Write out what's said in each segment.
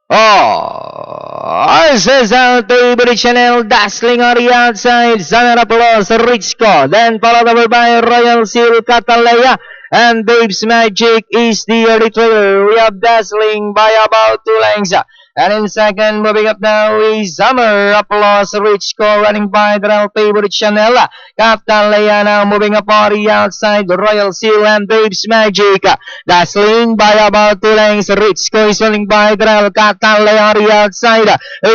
This is out to Ivory Channel, dazzling on the outside, Zanaraplos, Richco, then followed over by Royal Seal, Catalea, and Babes Magic is the early trailer. We have dazzling by about 2 lengths. And in second, moving up now is Summer Applause, Richco running by the favorite Chanel. Catalea now moving up on the outside, Royal Seal and Babes Magic. Dazzling by about 2 lengths, Richco is running by the Catalea on the outside.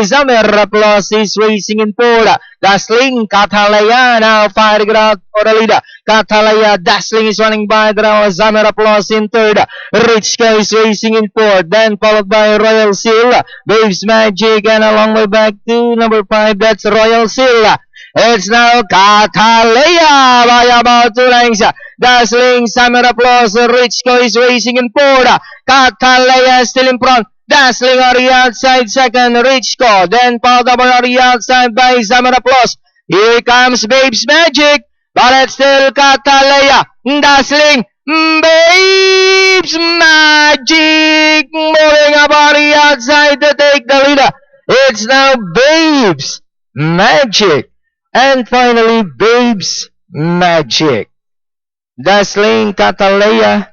Summer Applause is racing in fourth. Dazzling, Catalea now firing it out for the leader. Catalea, Dazzling is running by the Summer Applause in third. Richco is racing in fourth, then followed by Royal Seal, Babes Magic, and along way back to number 5, that's Royal Seal. It's now Catalea by about 2 lengths. Dazzling, Summer Applause, Richco is racing in fourth. Catalea still in front. Dazzling on the outside, second, Richco, then followed up on the outside by Summer Applause. Here comes Babes Magic, but it's still Catalea. Dazzling, Babes Magic, moving up on the outside to take the leader. It's now Babes Magic, and finally Babes Magic. Dazzling, Catalea,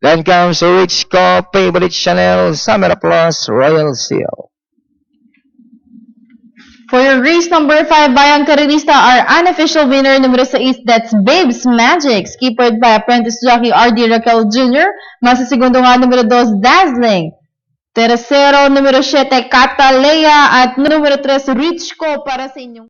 then comes Richco, Favorite Chanel, Summer Applause, Royal Seal. For your race number 5, Bayan Carrerista, our unofficial winner, numero 6, that's Babes Magic, skippered by apprentice jockey R.D. Raquel Jr. Masa segundo nga, numero 2, Dazzling. Tercero, numero 7, Catalea, at numero 3, Richco para sa inyong